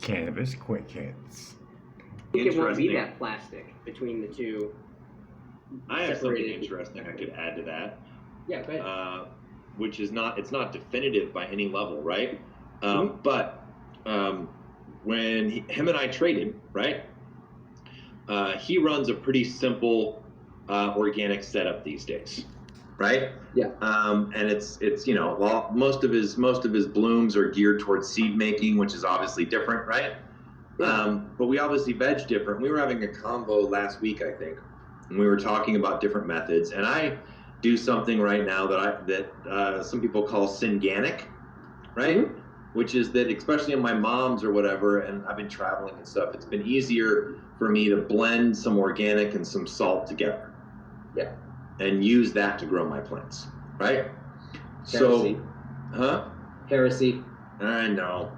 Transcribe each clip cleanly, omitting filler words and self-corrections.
Cannabis quick hits. I think it won't be that plastic between the two. I have something interesting I could add to that. Yeah, go ahead. Which is it's not definitive by any level, right? But when him and I traded, right? He runs a pretty simple organic setup these days, right? Yeah. And it's most of his blooms are geared towards seed making, which is obviously different, right? Yeah. But we obviously veg different. We were having a convo last week, I think, and we were talking about different methods. And I do something right now that some people call synganic, right? Mm-hmm. Which is that, especially in my mom's or whatever, and I've been traveling and stuff, it's been easier for me to blend some organic and some salt together. Yeah. And use that to grow my plants, right? Heresy. Heresy. I know.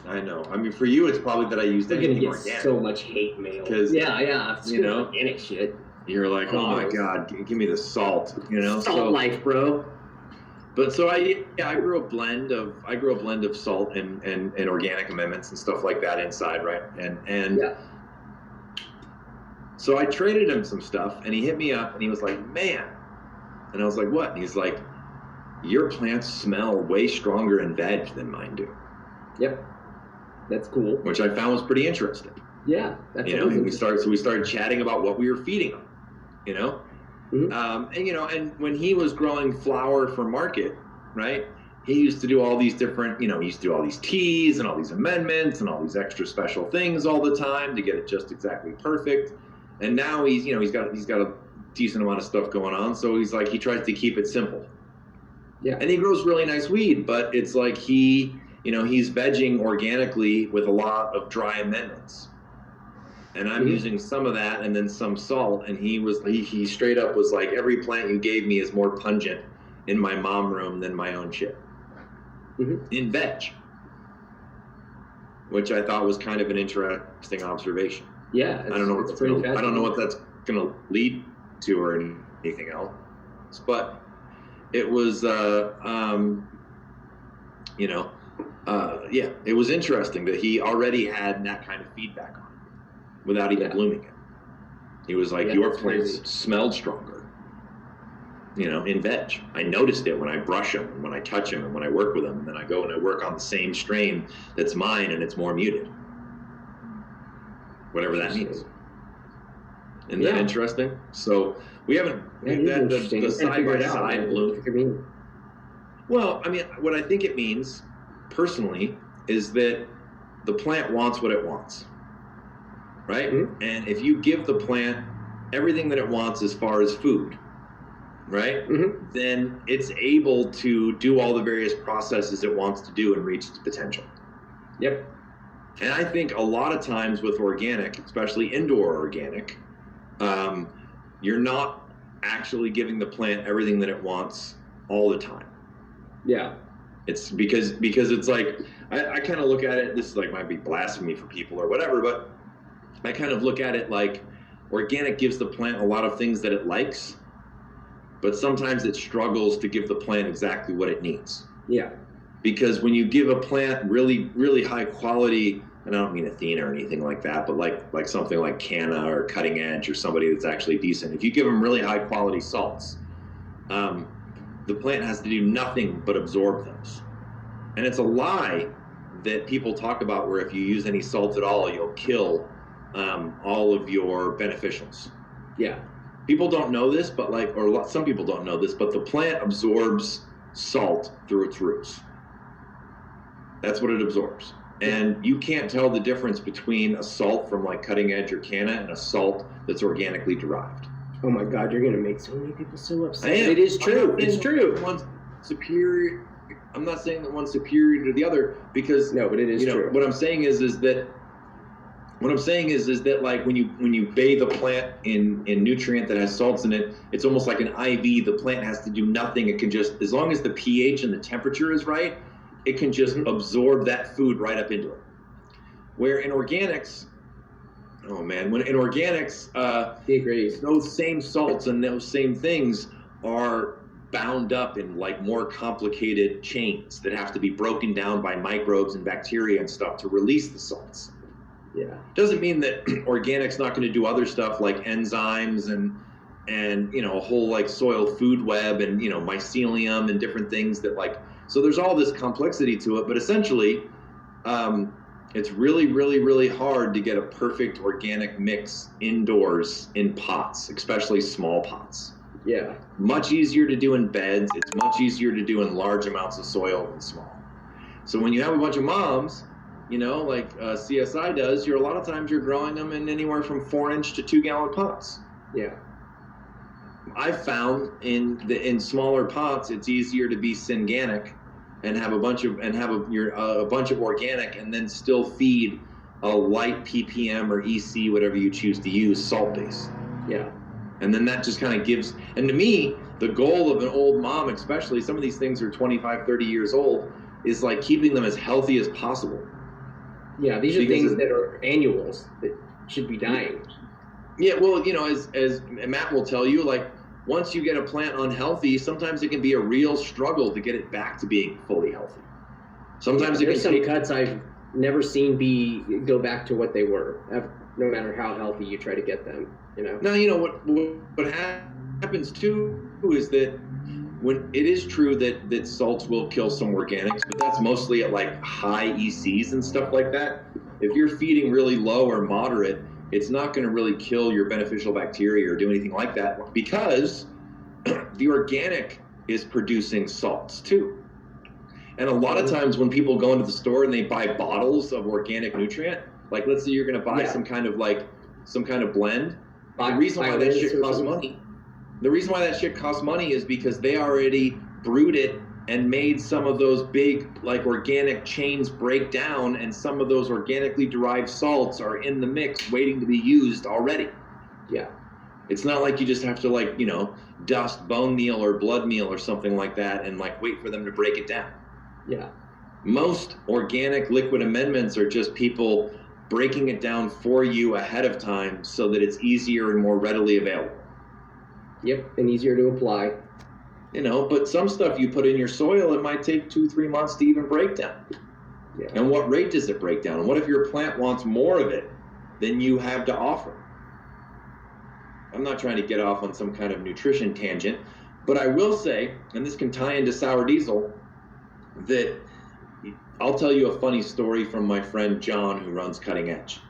I mean, for you, it's probably that I used anything organic. Get so much hate mail. Yeah. Organic shit. You're like, oh my God, give me the salt. Salt life, bro. But so I grew a blend of salt and organic amendments and stuff like that inside, right? And yeah. So I traded him some stuff, and he hit me up, and he was like, man. And I was like, what? And he's like, your plants smell way stronger in veg than mine do. Yep. That's cool. Which I found was pretty interesting. Yeah. That's and we started chatting about what we were feeding him, Mm-hmm. And when he was growing flower for market, right, he used to do all these different, he used to do all these teas and all these amendments and all these extra special things all the time to get it just exactly perfect. And now he's got a decent amount of stuff going on. So he's like, he tries to keep it simple. Yeah. And he grows really nice weed, but it's like he's vegging organically with a lot of dry amendments. And I'm using some of that and then some salt. And he straight up was like, every plant you gave me is more pungent in my mom room than my own shit. Mm-hmm. In veg. Which I thought was kind of an interesting observation. Yeah. I don't know what that's gonna lead to or anything else. But it was it was interesting that he already had that kind of feedback on it without even blooming it. He was like, your plants smelled stronger, in veg. I noticed it when I brush them, and when I touch them, and when I work with them, and then I go and I work on the same strain that's mine, and it's more muted. Whatever that means. Isn't that interesting? So we haven't, the side-by-side bloom. Well, I mean, what I think it means, personally, is that the plant wants what it wants, right? Mm-hmm. And if you give the plant everything that it wants as far as food, right? Mm-hmm. Then it's able to do all the various processes it wants to do and reach its potential. Yep. And I think a lot of times with organic, especially indoor organic, you're not actually giving the plant everything that it wants all the time. Yeah. It's because it's like, I kind of look at it, this might be blasphemy for people or whatever, but I kind of look at it like organic gives the plant a lot of things that it likes, but sometimes it struggles to give the plant exactly what it needs. Yeah. Because when you give a plant really, really high quality, and I don't mean Athena or anything like that, but like something like Canna or Cutting Edge or somebody that's actually decent, if you give them really high quality salts, the plant has to do nothing but absorb those. And it's a lie that people talk about where if you use any salt at all, you'll kill all of your beneficials. Yeah. People don't know this, but some people don't know this, but the plant absorbs salt through its roots. That's what it absorbs. And you can't tell the difference between a salt from like Cutting Edge or Canna and a salt that's organically derived. Oh my God, you're going to make so many people so upset. It is true. It's true. One's superior. I'm not saying that one's superior to the other because no, but it is true. What I'm saying is that like when you bathe a plant in nutrient that has salts in it, it's almost like an IV. The plant has to do nothing. It can just, as long as the pH and the temperature is right, it can just absorb that food right up into it. Where in organics, those same salts and those same things are bound up in like more complicated chains that have to be broken down by microbes and bacteria and stuff to release the salts. Yeah. Doesn't mean that organic's not going to do other stuff like enzymes and you know, a whole like soil food web and, you know, mycelium and different things that like, so there's all this complexity to it, but essentially it's really, really, really hard to get a perfect organic mix indoors in pots, especially small pots. Yeah. Much easier to do in beds. It's much easier to do in large amounts of soil than small. So when you have a bunch of moms, you know, like CSI does, a lot of times you're growing them in anywhere from 4-inch to 2-gallon pots. Yeah. I've found in smaller pots, it's easier to be synganic and have a bunch of organic, and then still feed a light ppm or EC, whatever you choose to use, salt base. Yeah. And then that just kind of gives, and to me, the goal of an old mom, especially some of these things are 25, 30 years old, is like keeping them as healthy as possible. Yeah, these are things that are annuals that should be dying. Yeah, well, you know, as Matt will tell you, like once you get a plant unhealthy, sometimes it can be a real struggle to get it back to being fully healthy. Sometimes there's some cuts I've never seen go back to what they were, no matter how healthy you try to get them. You know. Now, you know what happens too is that when it is true that salts will kill some organics, but that's mostly at like high ECs and stuff like that. If you're feeding really low or moderate, it's not going to really kill your beneficial bacteria or do anything like that, because the organic is producing salts too. And a lot of times when people go into the store and they buy bottles of organic nutrient, like let's say you're going to buy some kind of blend, the reason why that shit costs money. The reason why that shit costs money is because they already brewed it and made some of those big like organic chains break down, and some of those organically derived salts are in the mix waiting to be used already. Yeah. It's not like you just have to like, you know, dust bone meal or blood meal or something like that and like wait for them to break it down. Yeah. Most organic liquid amendments are just people breaking it down for you ahead of time so that it's easier and more readily available. Yep, and easier to apply. You know, but some stuff you put in your soil, it might take 2-3 months to even break down. Yeah. And what rate does it break down? And what if your plant wants more of it than you have to offer? I'm not trying to get off on some kind of nutrition tangent, but I will say, and this can tie into sour diesel, that I'll tell you a funny story from my friend John who runs Cutting Edge.